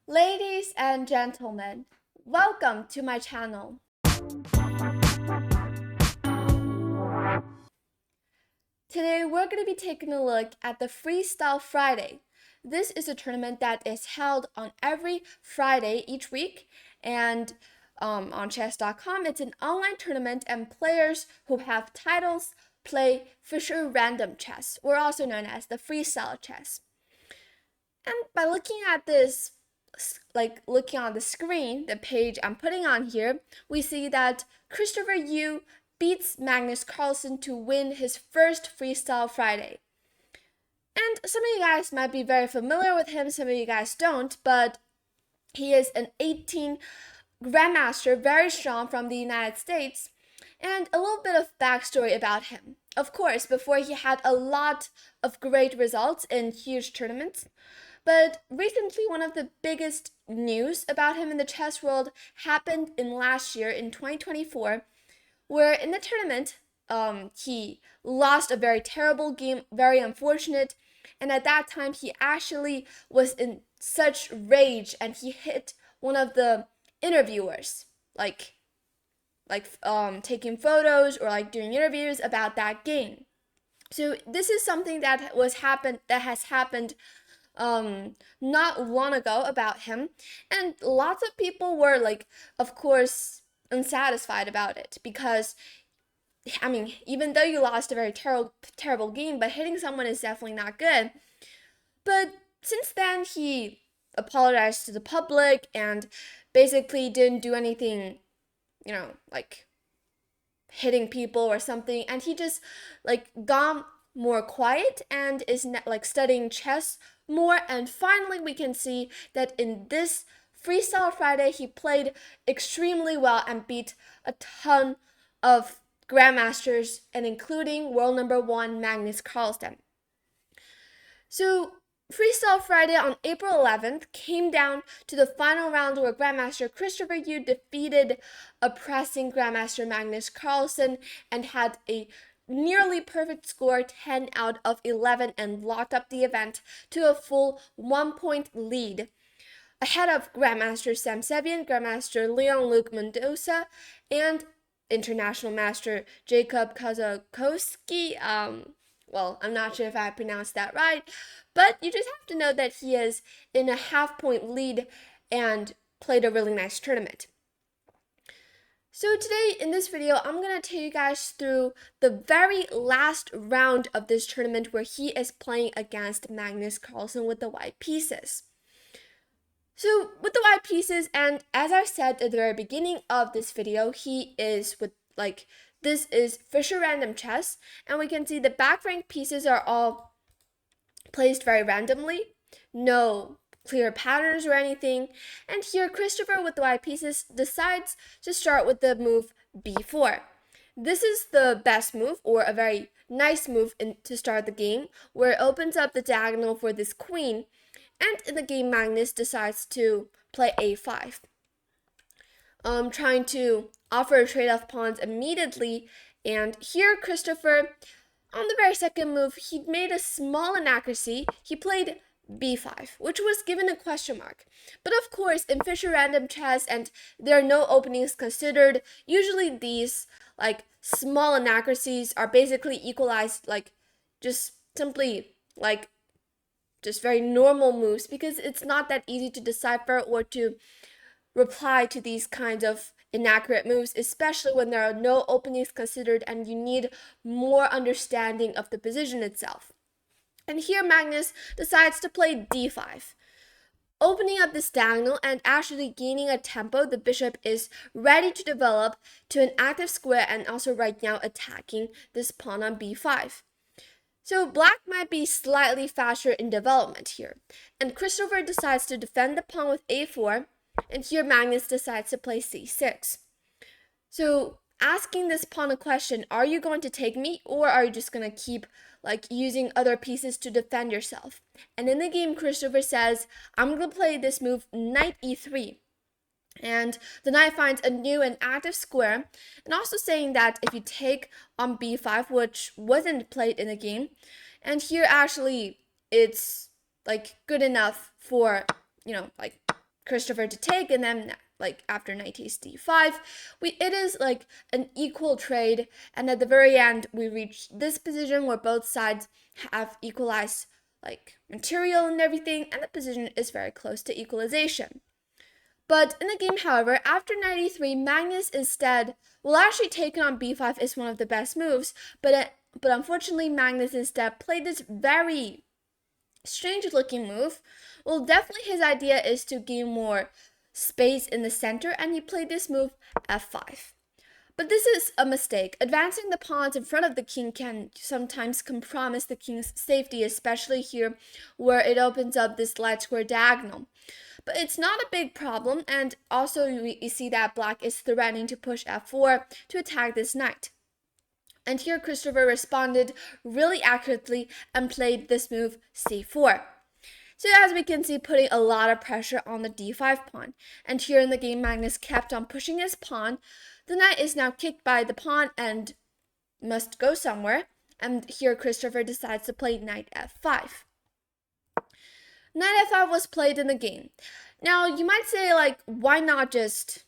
Ladies and gentlemen, welcome to my channel. Today we're going to be taking a look at the Freestyle Friday. This is a tournament that is held on every Friday each week, and on chess.com it's an online tournament, and players who have titles play Fisher random chess, or also known as the freestyle chess. And by looking at this, like looking on the screen, the page I'm putting on here, we see that Christopher Yu beats Magnus Carlsen to win his first Freestyle Friday. And some of you guys might be very familiar with him, some of you guys don't, but he is an 18 grandmaster, very strong, from the United States. And a little bit of backstory about him. Of course, before he had a lot of great results in huge tournaments, but recently one of the biggest news about him in the chess world happened in last year, in 2024, where in the tournament, he lost a very terrible game, very unfortunate, and at that time he actually was in such rage and he hit one of the interviewers, taking photos or doing interviews about that game. So this is something that has happened not long ago about him, and lots of people were of course unsatisfied about it, because even though you lost a very terrible game, but hitting someone is definitely not good. But since then he apologized to the public and basically didn't do anything, like hitting people or something, and he just gone more quiet and is studying chess more. And finally we can see that in this Freestyle Friday he played extremely well and beat a ton of grandmasters, and including world number 1 Magnus Carlsen. So Freestyle Friday on April 11th came down to the final round, where Grandmaster Christopher Yu defeated a pressing Grandmaster Magnus Carlsen and had a nearly perfect score, 10 out of 11, and locked up the event to a full 1-point lead, ahead of Grandmaster Sam Sevian, Grandmaster Leon Luke Mendoza, and International Master Jacob Kazakowski. I'm not sure if I pronounced that right, but you just have to know that he is in a half-point lead and played a really nice tournament. So today in this video, I'm going to take you guys through the very last round of this tournament, where he is playing against Magnus Carlsen with the white pieces. So with the white pieces, and as I said at the very beginning of this video, he is with this is Fisher random chess, and we can see the back rank pieces are all placed very randomly, no clear patterns or anything. And here Christopher with the white pieces decides to start with the move b4. This is the best move, or a very nice move to start the game, where it opens up the diagonal for this queen. And in the game, Magnus decides to play a5, trying to offer a trade-off pawns immediately. And here Christopher, on the very second move, he made a small inaccuracy. He played b5, which was given a question mark. But of course, in Fisher random chess, and there are no openings considered, usually these small inaccuracies are basically equalized, just simply just very normal moves, because it's not that easy to decipher or to reply to these kinds of inaccurate moves, especially when there are no openings considered and you need more understanding of the position itself. And here Magnus decides to play d5, opening up this diagonal and actually gaining a tempo. The bishop is ready to develop to an active square, and also right now attacking this pawn on b5. So black might be slightly faster in development here, and Christopher decides to defend the pawn with a4, and here Magnus decides to play c6. So asking this pawn a question: are you going to take me, or are you just going to keep using other pieces to defend yourself? And in the game, Christopher says, I'm going to play this move knight e3. And the knight finds a new and active square, and also saying that if you take on b5, which wasn't played in the game, and here actually it's good enough for Christopher to take, and then like after knight takes d5, it is like an equal trade, and at the very end we reach this position where both sides have equalized like material and everything, and the position is very close to equalization. But in the game, however, after knight e3, Magnus instead will actually take on b5 is one of the best moves, but unfortunately Magnus instead played this very strange looking move. Well, definitely his idea is to gain more space in the center, and he played this move f5. But this is a mistake. Advancing the pawns in front of the king can sometimes compromise the king's safety, especially here where it opens up this light square diagonal. But it's not a big problem, and also you see that black is threatening to push f4 to attack this knight. And here Christopher responded really accurately and played this move c4. So as we can see, putting a lot of pressure on the d5 pawn. And here in the game, Magnus kept on pushing his pawn. The knight is now kicked by the pawn and must go somewhere. And here Christopher decides to play knight f5. Knight f5 was played in the game. Now you might say, like, why not just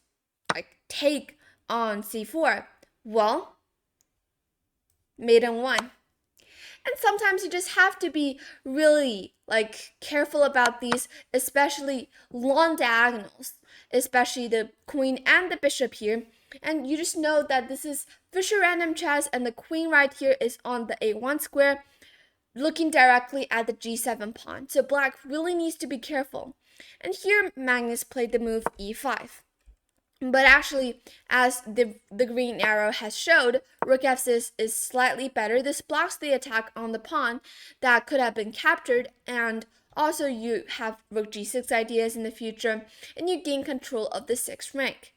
take on c4? Well, mate in one. And sometimes you just have to be really careful about these, especially long diagonals, especially the queen and the bishop here. And you just know that this is Fischer random chess, and the queen right here is on the a1 square, looking directly at the g7 pawn. So black really needs to be careful. And here Magnus played the move e5. But actually, as the green arrow has showed, rook f6 is slightly better. This blocks the attack on the pawn that could have been captured, and also you have rook g6 ideas in the future, and you gain control of the 6th rank.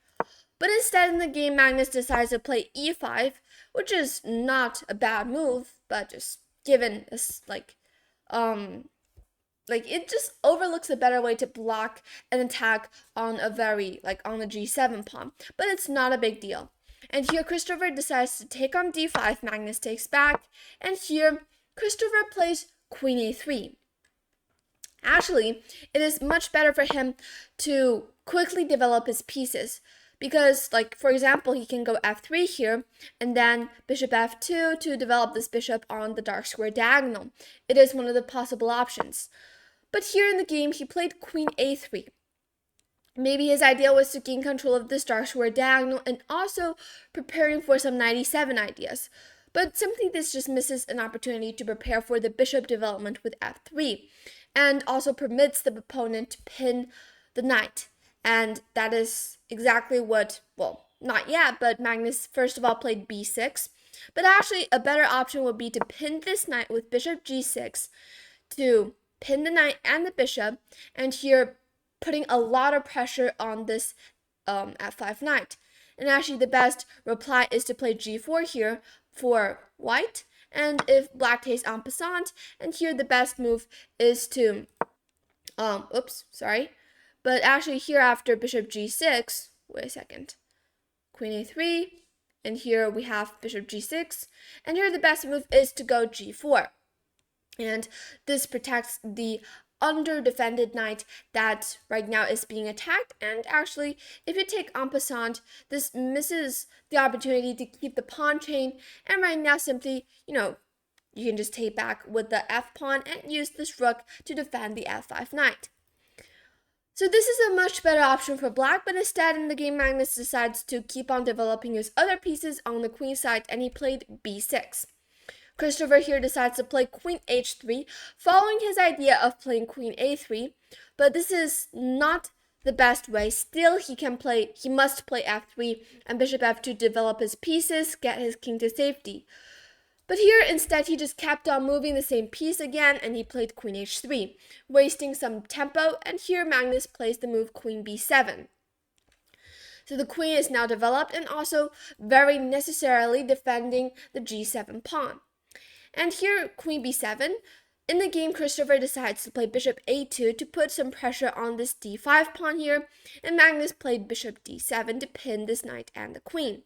But instead in the game, Magnus decides to play e5, which is not a bad move, but just given this it just overlooks a better way to block an attack on a on the g7 pawn, but it's not a big deal. And here Christopher decides to take on d5, Magnus takes back, and here Christopher plays queen a3. Actually, it is much better for him to quickly develop his pieces, because for example, he can go f3 here, and then bishop f2 to develop this bishop on the dark square diagonal. It is one of the possible options. But here in the game, he played queen a3. Maybe his idea was to gain control of this dark square diagonal and also preparing for some knight e7 ideas. But simply this just misses an opportunity to prepare for the bishop development with f3, and also permits the opponent to pin the knight. And that is exactly what, well, not yet, but Magnus first of all played b6. But actually a better option would be to pin this knight with bishop g6 to pin the knight and the bishop, and here putting a lot of pressure on this f5 knight. And actually the best reply is to play g4 here for white, and if black takes en passant, and here the best move is to but actually here after bishop g6, wait a second, queen a3, and here we have bishop g6, and here the best move is to go g4. And this protects the under-defended knight that right now is being attacked. And actually, if you take en passant, this misses the opportunity to keep the pawn chain. And right now, simply, you can just take back with the f pawn and use this rook to defend the f5 knight. So this is a much better option for black, but instead in the game, Magnus decides to keep on developing his other pieces on the queen side, and he played b6. Christopher here decides to play queen h3, following his idea of playing queen a3, but this is not the best way. Still, he must play f3 and bishop f2 to develop his pieces, get his king to safety. But here, instead, he just kept on moving the same piece again, and he played queen h3, wasting some tempo, and here Magnus plays the move queen b7. So the queen is now developed and also very necessarily defending the g7 pawn. And here, queen b7. In the game, Christopher decides to play bishop a2 to put some pressure on this d5 pawn here, and Magnus played bishop d7 to pin this knight and the queen.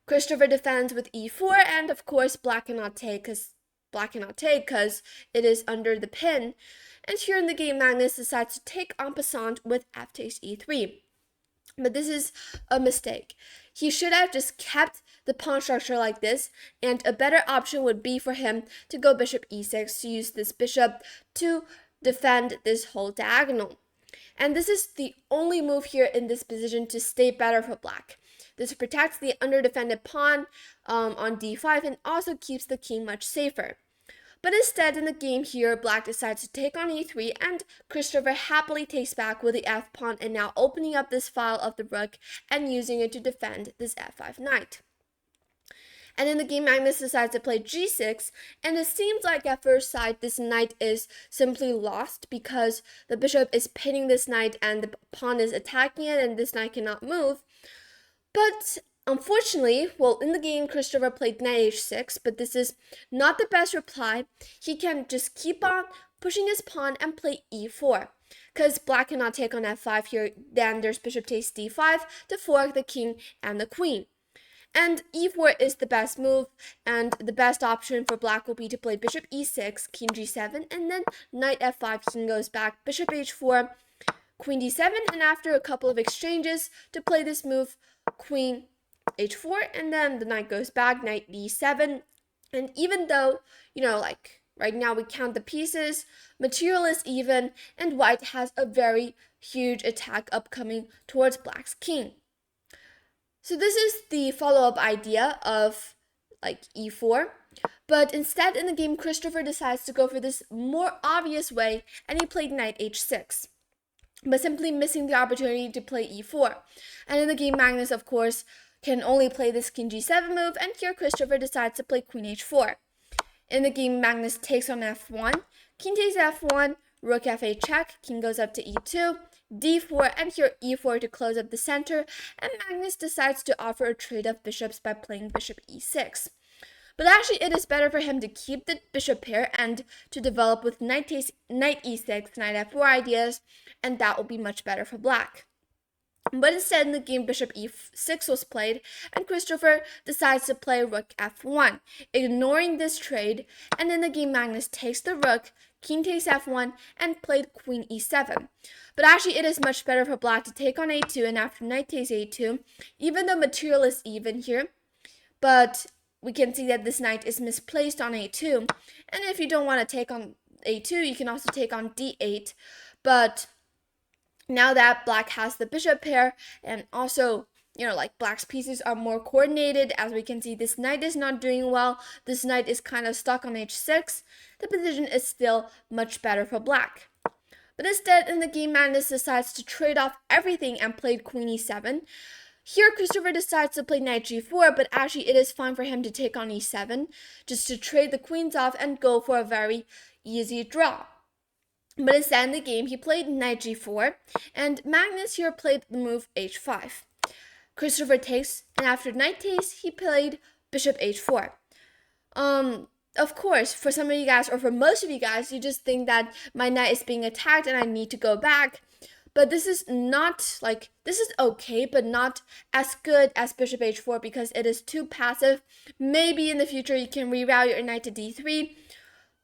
Christopher defends with e4, and of course, black cannot take because black cannot take because it is under the pin. And here in the game, Magnus decides to take en passant with f takes e3. But this is a mistake. He should have just kept the pawn structure like this, and a better option would be for him to go bishop e6 to use this bishop to defend this whole diagonal. And this is the only move here in this position to stay better for black. This protects the under-defended pawn on d5 and also keeps the king much safer. But instead, in the game here, black decides to take on e3, and Christopher happily takes back with the f-pawn and now opening up this file of the rook and using it to defend this f5 knight. And in the game, Magnus decides to play g6, and it seems like at first sight this knight is simply lost because the bishop is pinning this knight and the pawn is attacking it and this knight cannot move. But unfortunately, well, in the game, Christopher played knight h6, but this is not the best reply. He can just keep on pushing his pawn and play e4. Because black cannot take on f5 here, then there's bishop takes d5 to fork the king and the queen. And e4 is the best move, and the best option for black will be to play bishop e6, king g7, and then knight f5, king goes back, bishop h4, queen d7, and after a couple of exchanges to play this move, queen h4, and then the knight goes back, knight d7. And even though, like right now we count the pieces, material is even, and white has a very huge attack upcoming towards black's king. So this is the follow-up idea of like e4, but instead in the game, Christopher decides to go for this more obvious way, and he played knight h6, but simply missing the opportunity to play e4. And in the game, Magnus, of course, can only play this king g7 move, and here Christopher decides to play queen h4. In the game, Magnus takes on f1, king takes f1, rook f8 check, king goes up to e2, d4, and here e4 to close up the center, and Magnus decides to offer a trade of bishops by playing bishop e6. But actually, it is better for him to keep the bishop pair and to develop with knight e6, knight f4 ideas, and that will be much better for black. But instead, in the game, bishop e6 was played, and Christopher decides to play rook f1, ignoring this trade, and in the game, Magnus takes the rook, king takes f1, and played queen e7. But actually, it is much better for black to take on a2, and after knight takes a2, even though material is even here, but we can see that this knight is misplaced on a2, and if you don't want to take on a2, you can also take on d8, but now that black has the bishop pair, and also, like black's pieces are more coordinated, as we can see this knight is not doing well, this knight is kind of stuck on h6, the position is still much better for black. But instead, in the game, Magnus decides to trade off everything and played queen e7. Here, Christopher decides to play knight g4, but actually it is fine for him to take on e7, just to trade the queens off and go for a very easy draw. But instead in the game, he played knight g4, and Magnus here played the move h5. Christopher takes, and after knight takes, he played bishop h4. Of course, for some of you guys, or for most of you guys, you just think that my knight is being attacked and I need to go back. But this is not, this is okay, but not as good as bishop h4 because it is too passive. Maybe in the future you can reroute your knight to d3,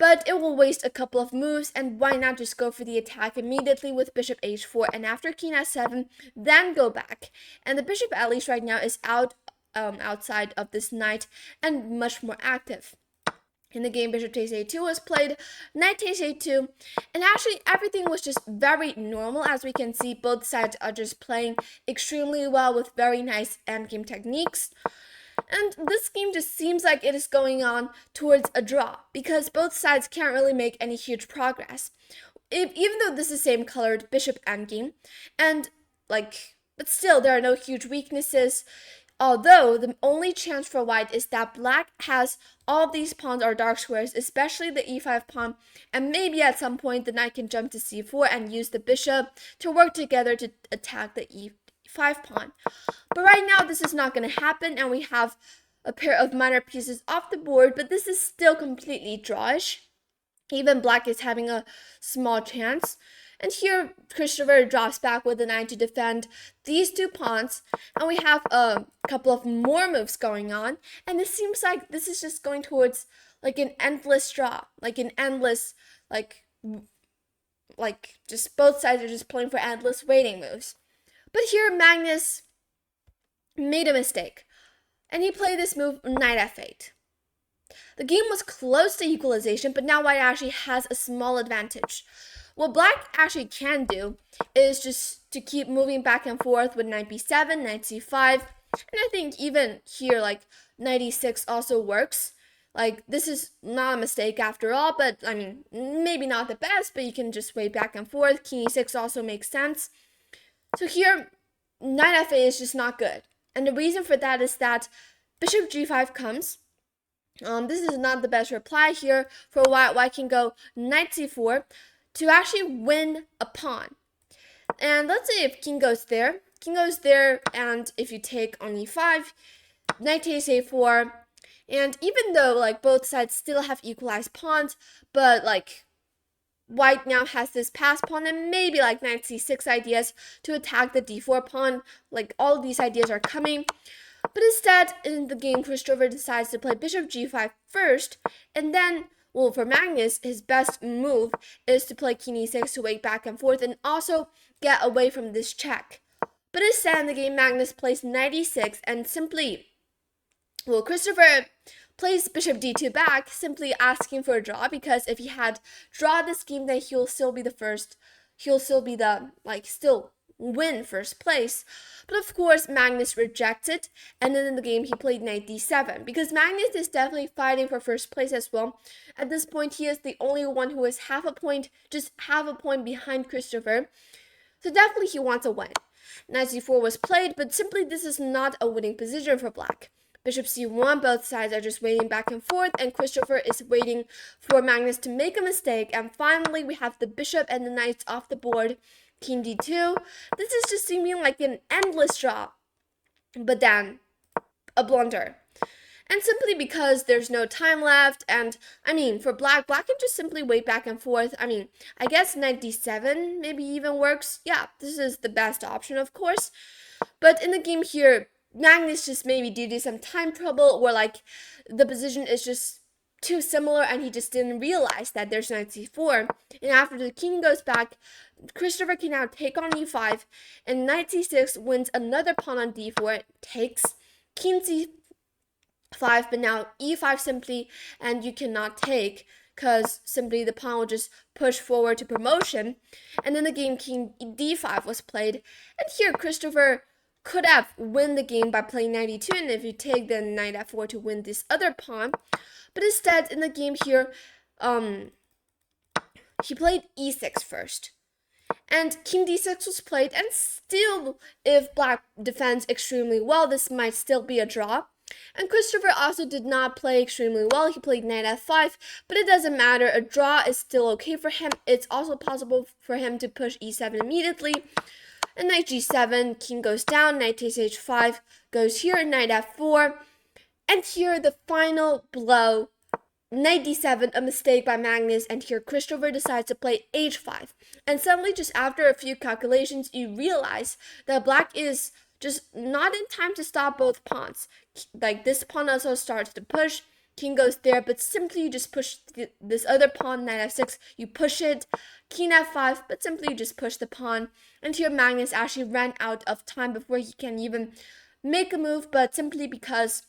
but it will waste a couple of moves, and why not just go for the attack immediately with bishop h4, and after king s7, then go back. And the bishop, at least right now, is outside of this knight and much more active. In the game, bishop takes a2 was played, knight takes a2, and actually everything was just very normal. As we can see, both sides are just playing extremely well with very nice endgame techniques. And this game just seems like it is going on towards a draw, because both sides can't really make any huge progress. Even though this is same colored bishop endgame, and but still there are no huge weaknesses. Although the only chance for white is that black has all of these pawns are dark squares, especially the e5 pawn, and maybe at some point the knight can jump to c4 and use the bishop to work together to attack the e5 pawn. But right now this is not going to happen, and we have a pair of minor pieces off the board, but this is still completely drawish. Even black is having a small chance. And here, Christopher drops back with the knight to defend these two pawns. And we have a couple of more moves going on. And it seems like this is just going towards like an endless draw, like an endless, like just both sides are just playing for endless waiting moves. But here Magnus made a mistake, and he played this move knight f8. The game was close to equalization, but now white actually has a small advantage. What black actually can do is just to keep moving back and forth with knight b7, knight c5, and I think even here, like, knight e6 also works. Like, this is not a mistake after all, but I mean, maybe not the best, but you can just wait back and forth. King e6 also makes sense. So here, knight f8 is just not good. And the reason for that is that bishop g5 comes. This is not the best reply here for white. White can go knight c4 to actually win a pawn. And let's say if king goes there, and if you take on e5, knight takes a4, and even though like both sides still have equalized pawns, but like white now has this pass pawn and maybe like knight c6 ideas to attack the d4 pawn. Like all of these ideas are coming. But instead, in the game, Christopher decides to play bishop g5 first, and then, well, for Magnus, his best move is to play king e6 to wait back and forth and also get away from this check. But instead, in the game, Magnus plays knight e6 and simply, well, Christopher plays bishop d2 back, simply asking for a draw, because if he had drawn this game, then he'll still be the, like, still win first place. But of course, Magnus rejected, and then in the game he played knight d7, because Magnus is definitely fighting for first place as well. At this point, he is the only one who is just half a point behind Christopher, so definitely he wants a win. Knight c4 was played, but simply this is not a winning position for black. Bishop c1, both sides are just waiting back and forth, and Christopher is waiting for Magnus to make a mistake, and finally we have the bishop and the knights off the board. King d2. This is just seeming like an endless draw, but then a blunder. And simply because there's no time left, and I mean, for black can just simply wait back and forth. I mean, I guess knight d7 maybe even works. Yeah, this is the best option, of course. But in the game here, Magnus just maybe due to some time trouble, or like the position is just too similar and he just didn't realize that there's knight c4. And after the king goes back, Christopher can now take on e5, and knight c6 wins another pawn on d4, takes king c5, but now e5 simply, and you cannot take, because simply the pawn will just push forward to promotion. And then the game king d5 was played, and here Christopher could have win the game by playing knight e2, and if you take then knight f4 to win this other pawn. But instead, in the game here, he played e6 first. And king d6 was played, and still, if black defends extremely well, this might still be a draw. And Christopher also did not play extremely well. He played knight f5, but it doesn't matter. A draw is still okay for him. It's also possible for him to push e7 immediately. And knight g7, king goes down, knight takes h5, goes here, knight f4. And here, the final blow, knight d7, a mistake by Magnus, and here Christopher decides to play h5. And suddenly, just after a few calculations, you realize that black is just not in time to stop both pawns. Like, this pawn also starts to push, king goes there, but simply you just push this other pawn, knight f6, you push it, king f5, but simply you just push the pawn. And here Magnus actually ran out of time before he can even make a move, but simply because,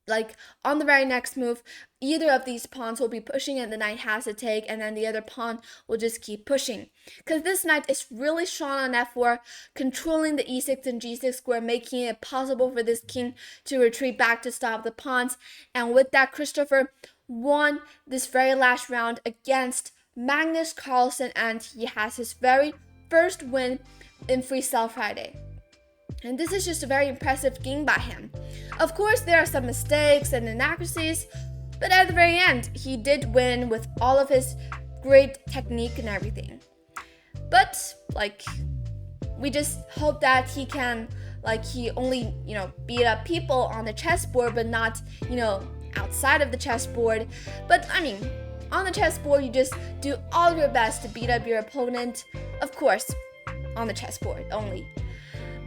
like, on the very next move, either of these pawns will be pushing and the knight has to take, and then the other pawn will just keep pushing. Because this knight is really strong on f4, controlling the e6 and g6 square, making it possible for this king to retreat back to stop the pawns. And with that, Christopher won this very last round against Magnus Carlsen, and he has his very first win in Freestyle Friday. And this is just a very impressive game by him. Of course, there are some mistakes and inaccuracies, but at the very end, he did win with all of his great technique and everything. But, like, we just hope that he can, like, he only, beat up people on the chessboard, but not, outside of the chessboard. But, I mean, on the chessboard, you just do all your best to beat up your opponent. Of course, on the chessboard only.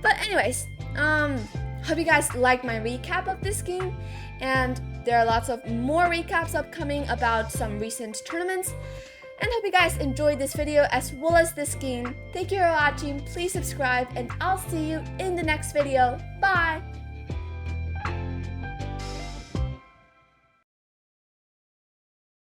But anyways, Hope you guys liked my recap of this game, and there are lots of more recaps upcoming about some recent tournaments. And hope you guys enjoyed this video as well as this game. Thank you for watching, please subscribe, and I'll see you in the next video. Bye!